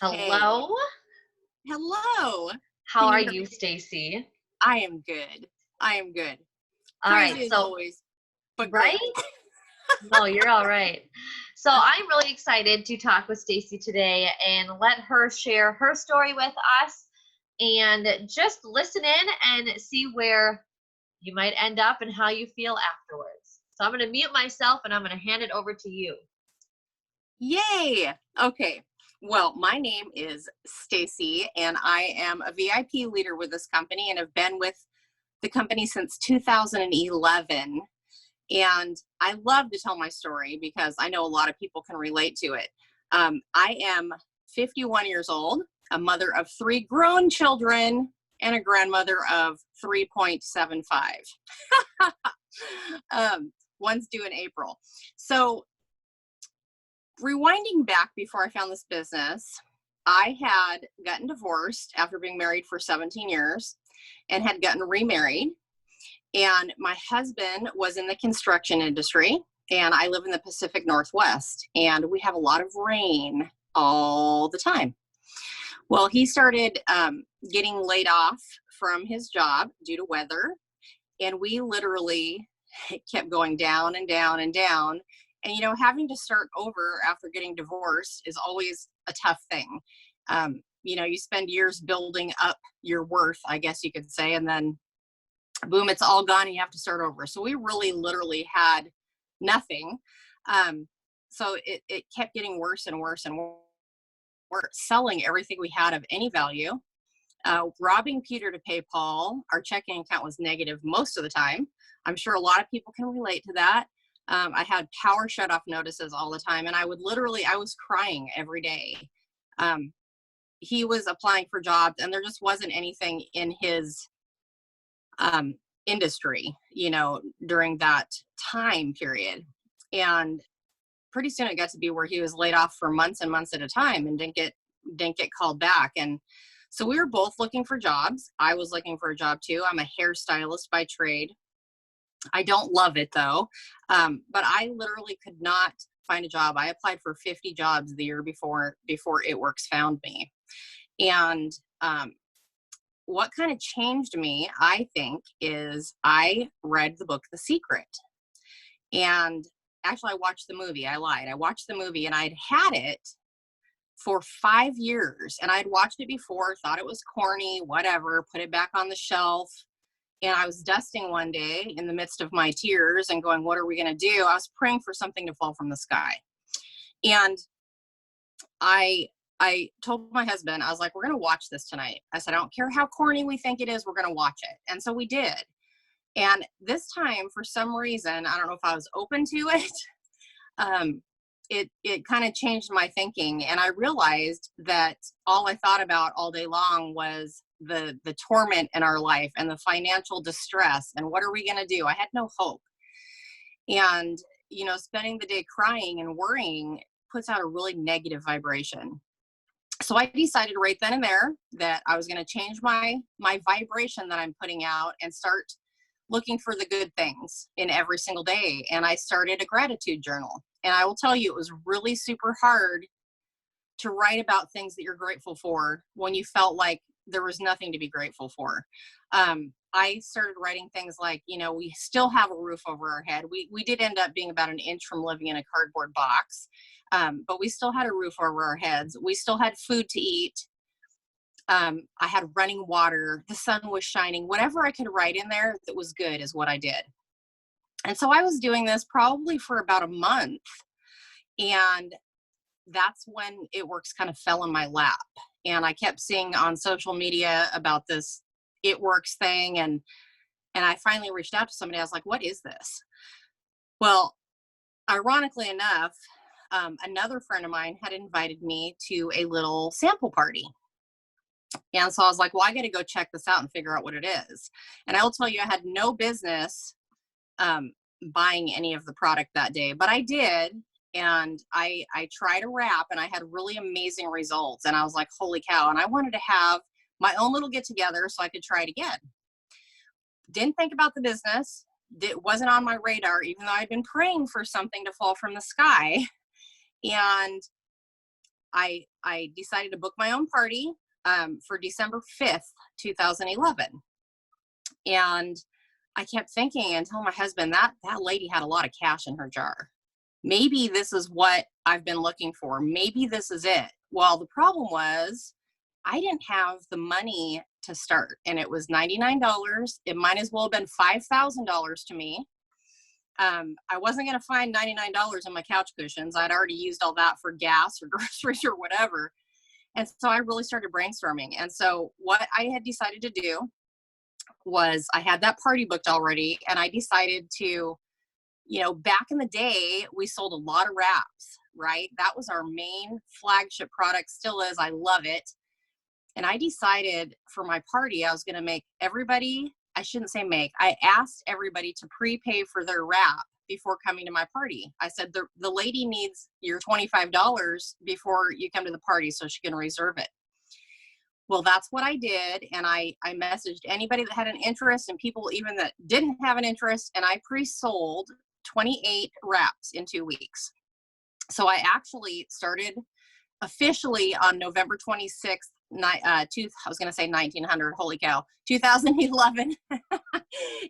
Okay. Hello. Hello. How Can are you hear you, me? Stacy? I am good. I am good. All right. Crazy as So, always, but right? good. No, you're all right. So, I'm really excited to talk with Stacy today and let her share her story with us and just listen in and see where you might end up and how you feel afterwards. So, I'm going to mute myself and I'm going to hand it over to you. Yay. Okay. Well, my name is Stacey and I am a VIP leader with this company and have been with the company since 2011. And I love to tell my story because I know a lot of people can relate to it. I am 51 years old, a mother of 3 grown children, and a grandmother of 3.75. One's due in April. So, rewinding back before I found this business, I had gotten divorced after being married for 17 years and had gotten remarried. And my husband was in the construction industry, and I live in the Pacific Northwest, and we have a lot of rain all the time. Well, he started getting laid off from his job due to weather, and we literally kept going down and down and down. And, having to start over after getting divorced is always a tough thing. You spend years building up your worth, I guess you could say, and then boom, it's all gone and you have to start over. So we really literally had nothing. So it kept getting worse and worse and worse. We're selling everything we had of any value, robbing Peter to pay Paul. Our checking account was negative most of the time. I'm sure a lot of people can relate to that. I had power shutoff notices all the time, and I was crying every day. He was applying for jobs, and there just wasn't anything in his industry, during that time period. And pretty soon it got to be where he was laid off for months and months at a time and didn't get called back. And so we were both looking for jobs. I was looking for a job too. I'm a hairstylist by trade. I don't love it though. But I literally could not find a job. I applied for 50 jobs the year before It Works found me. And what kind of changed me, I think, is I read the book The Secret. And actually, I watched the movie. I lied. I watched the movie and I'd had it for 5 years. And I'd watched it before, thought it was corny, whatever, put it back on the shelf. And I was dusting one day in the midst of my tears and going, what are we going to do? I was praying for something to fall from the sky. And I told my husband, I was like, we're going to watch this tonight. I said, I don't care how corny we think it is, we're going to watch it. And so we did. And this time, for some reason, I don't know if I was open to it, it kind of changed my thinking. And I realized that all I thought about all day long was the torment in our life and the financial distress. And what are we going to do? I had no hope. And, spending the day crying and worrying puts out a really negative vibration. So I decided right then and there that I was going to change my vibration that I'm putting out and start looking for the good things in every single day. And I started a gratitude journal. And I will tell you, it was really super hard to write about things that you're grateful for when you felt like there was nothing to be grateful for. I started writing things like, we still have a roof over our head. We did end up being about an inch from living in a cardboard box, but we still had a roof over our heads. We still had food to eat. I had running water. The sun was shining. Whatever I could write in there that was good is what I did. And so I was doing this probably for about a month. And that's when It Works kind of fell in my lap. And I kept seeing on social media about this It Works thing. And I finally reached out to somebody. I was like, what is this? Well, ironically enough, another friend of mine had invited me to a little sample party. And so I was like, well, I got to go check this out and figure out what it is. And I will tell you, I had no business buying any of the product that day, but I did. And I tried a wrap and I had really amazing results. And I was like, holy cow. And I wanted to have my own little get together so I could try it again. Didn't think about the business. It wasn't on my radar, even though I'd been praying for something to fall from the sky. And I decided to book my own party for December 5th, 2011. And I kept thinking and telling my husband that that lady had a lot of cash in her jar. Maybe this is what I've been looking for. Maybe this is it. Well, the problem was I didn't have the money to start, and it was $99. It might as well have been $5,000 to me. I wasn't going to find $99 in my couch cushions. I'd already used all that for gas or groceries or whatever. And so I really started brainstorming. And so what I had decided to do was I had that party booked already, and I decided to, back in the day, we sold a lot of wraps, right? That was our main flagship product, still is. I love it. And I decided for my party, I was going to make everybody, I shouldn't say make, I asked everybody to prepay for their wrap before coming to my party. I said, the lady needs your $25 before you come to the party so she can reserve it. Well, that's what I did. And I messaged anybody that had an interest and people even that didn't have an interest. And I pre-sold 28 wraps in 2 weeks. So I actually started officially on November 26th, I was going to say 1900, holy cow, 2011.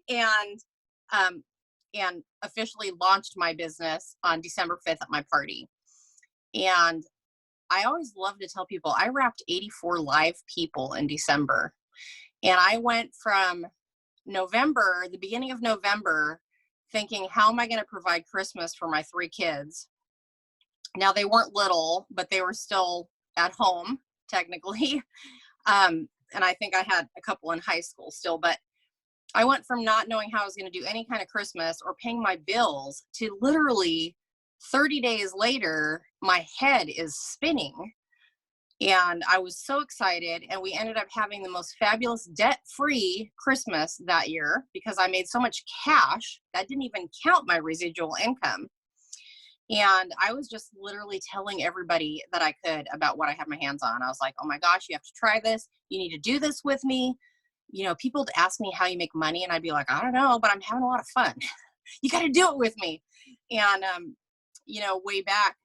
and, and officially launched my business on December 5th at my party. And I always love to tell people I wrapped 84 live people in December. And I went from the beginning of November, thinking, how am I going to provide Christmas for my 3 kids? Now, they weren't little, but they were still at home, technically. And I think I had a couple in high school still, but I went from not knowing how I was going to do any kind of Christmas or paying my bills to literally 30 days later, my head is spinning. And I was so excited. And we ended up having the most fabulous debt-free Christmas that year because I made so much cash that didn't even count my residual income. And I was just literally telling everybody that I could about what I had my hands on. I was like, oh my gosh, you have to try this. You need to do this with me. People would ask me how you make money. And I'd be like, I don't know, but I'm having a lot of fun. You got to do it with me. And, way back,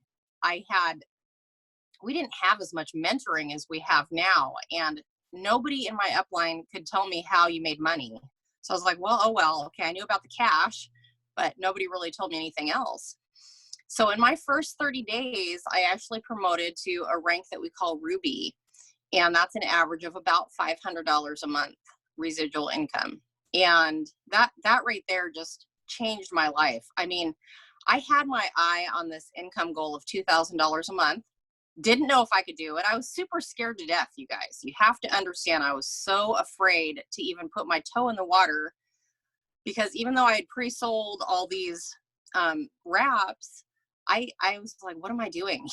we didn't have as much mentoring as we have now. And nobody in my upline could tell me how you made money. So I was like, well, oh, well, okay. I knew about the cash, but nobody really told me anything else. So in my first 30 days, I actually promoted to a rank that we call Ruby. And that's an average of about $500 a month residual income. And that right there just changed my life. I mean, I had my eye on this income goal of $2,000 a month. Didn't know if I could do it. I was super scared to death, you guys. You have to understand, I was so afraid to even put my toe in the water because even though I had pre-sold all these wraps, I was like, what am I doing?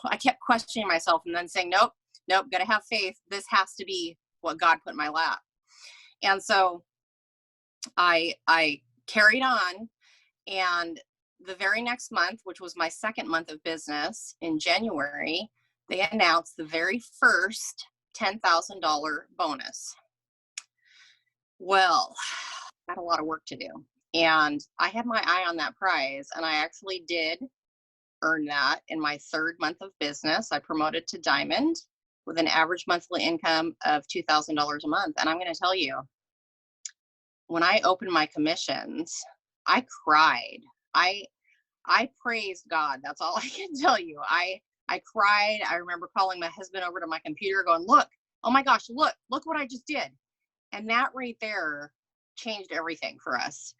I kept questioning myself and then saying, nope, gotta have faith. This has to be what God put in my lap. And so I carried on, and the very next month, which was my second month of business in January, they announced the very first $10,000 bonus. Well, I had a lot of work to do. And I had my eye on that prize, and I actually did earn that in my third month of business. I promoted to Diamond with an average monthly income of $2,000 a month. And I'm going to tell you, when I opened my commissions, I cried. I praised God. That's all I can tell you. I cried. I remember calling my husband over to my computer going, look, oh my gosh, look what I just did. And that right there changed everything for us.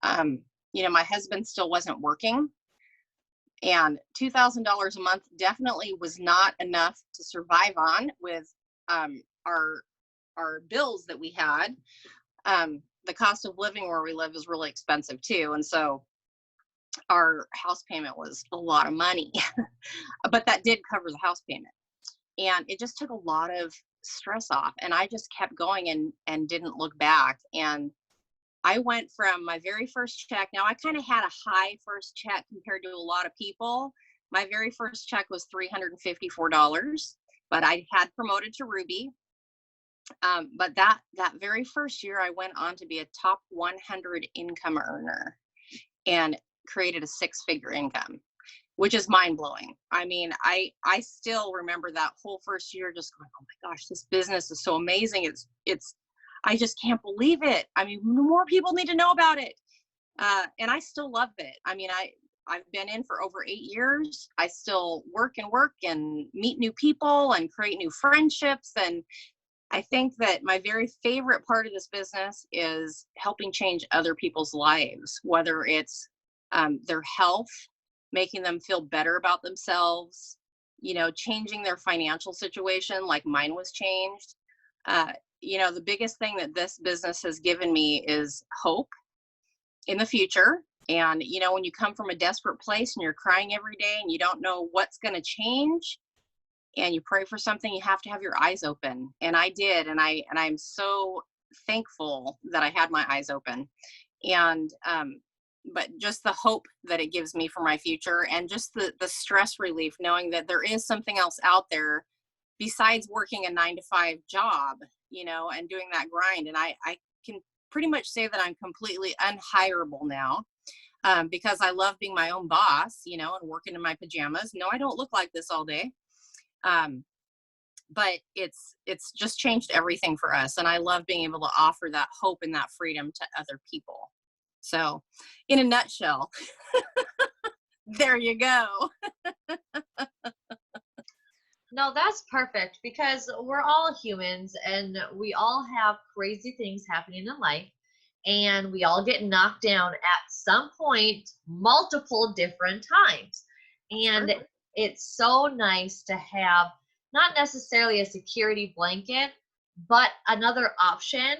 My husband still wasn't working, and $2,000 a month definitely was not enough to survive on with our bills that we had. The cost of living where we live is really expensive too. And so our house payment was a lot of money, but that did cover the house payment. And it just took a lot of stress off. And I just kept going and didn't look back. And I went from my very first check. Now I kind of had a high first check compared to a lot of people. My very first check was $354, but I had promoted to Ruby. But that very first year, I went on to be a top 100 income earner and created a 6-figure income. which is mind blowing. I mean, I still remember that whole first year just going, oh my gosh, this business is so amazing. It's I just can't believe it. I mean, more people need to know about it. And I still love it. I mean, I've been in for over 8 years. I still work and meet new people and create new friendships. And I think that my very favorite part of this business is helping change other people's lives, whether it's their health, making them feel better about themselves, changing their financial situation like mine was changed. Uh, the biggest thing that this business has given me is hope in the future. And, when you come from a desperate place and you're crying every day and you don't know what's going to change and you pray for something, you have to have your eyes open. And I did. And I'm so thankful that I had my eyes open. And, but just the hope that it gives me for my future and just the stress relief, knowing that there is something else out there besides working a 9 to 5 job, and doing that grind. And I can pretty much say that I'm completely unhireable now, because I love being my own boss, and working in my pajamas. No, I don't look like this all day. But it's just changed everything for us. And I love being able to offer that hope and that freedom to other people. So in a nutshell, there you go. No, that's perfect because we're all humans and we all have crazy things happening in life and we all get knocked down at some point multiple different times. And True. it's so nice to have not necessarily a security blanket, but another option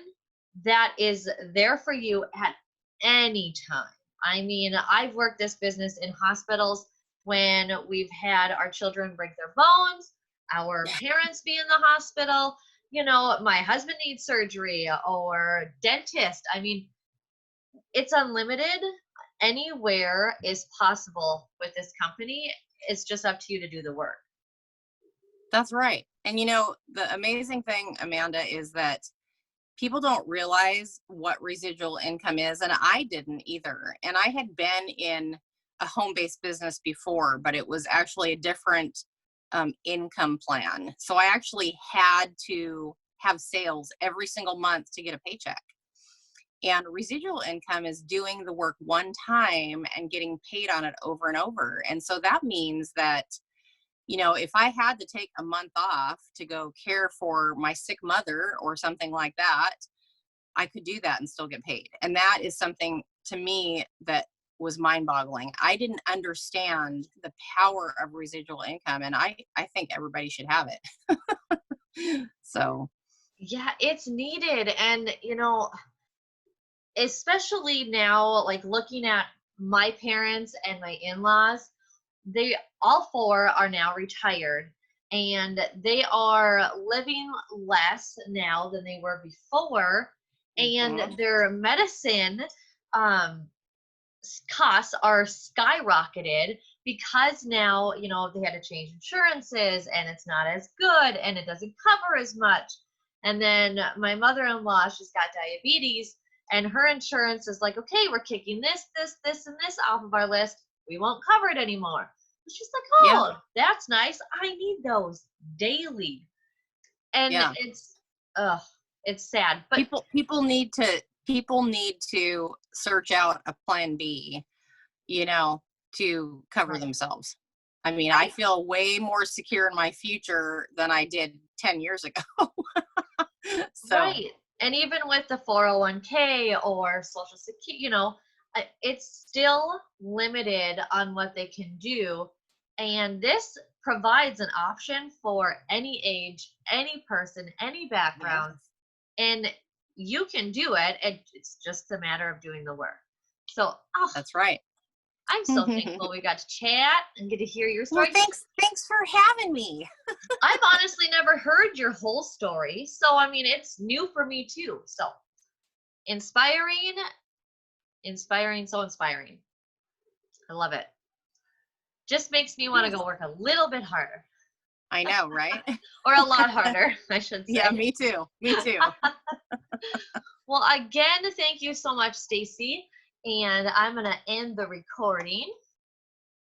that is there for you at any time. I mean, I've worked this business in hospitals when we've had our children break their bones, our parents be in the hospital, my husband needs surgery or dentist. I mean, it's unlimited. Anywhere is possible with this company. It's just up to you to do the work. That's right. And the amazing thing, Amanda, is that people don't realize what residual income is. And I didn't either. And I had been in a home-based business before, but it was actually a different income plan. So I actually had to have sales every single month to get a paycheck. And residual income is doing the work one time and getting paid on it over and over. And so that means that, if I had to take a month off to go care for my sick mother or something like that, I could do that and still get paid. And that is something to me that was mind boggling. I didn't understand the power of residual income. And I think everybody should have it. So. Yeah, it's needed. And, especially now, like looking at my parents and my in-laws, they all four are now retired and they are living less now than they were before. And Mhm. their medicine costs are skyrocketed because now, they had to change insurances and it's not as good and it doesn't cover as much. And then my mother-in-law, she's got diabetes and her insurance is like, okay, we're kicking this, and this off of our list. We won't cover it anymore. She's like, Yeah. oh, that's nice. I need those daily. And Yeah. it's sad. But people need to search out a plan B, to cover right, themselves. I mean, I right, feel way more secure in my future than I did 10 years ago. So, right. And even with the 401k or social security, it's still limited on what they can do. And this provides an option for any age, any person, any yes, background, and you can do it. It's just a matter of doing the work. So, that's right. I'm so thankful we got to chat and get to hear your Well, story. thanks for having me. I've honestly never heard your whole story. So, I mean, it's new for me too. So, inspiring, so inspiring. I love it. Just makes me want to go work a little bit harder I know, right? or a lot harder, I should Yeah, say. me too. Me too. Well, again, thank you so much, Stacey. And I'm going to end the recording.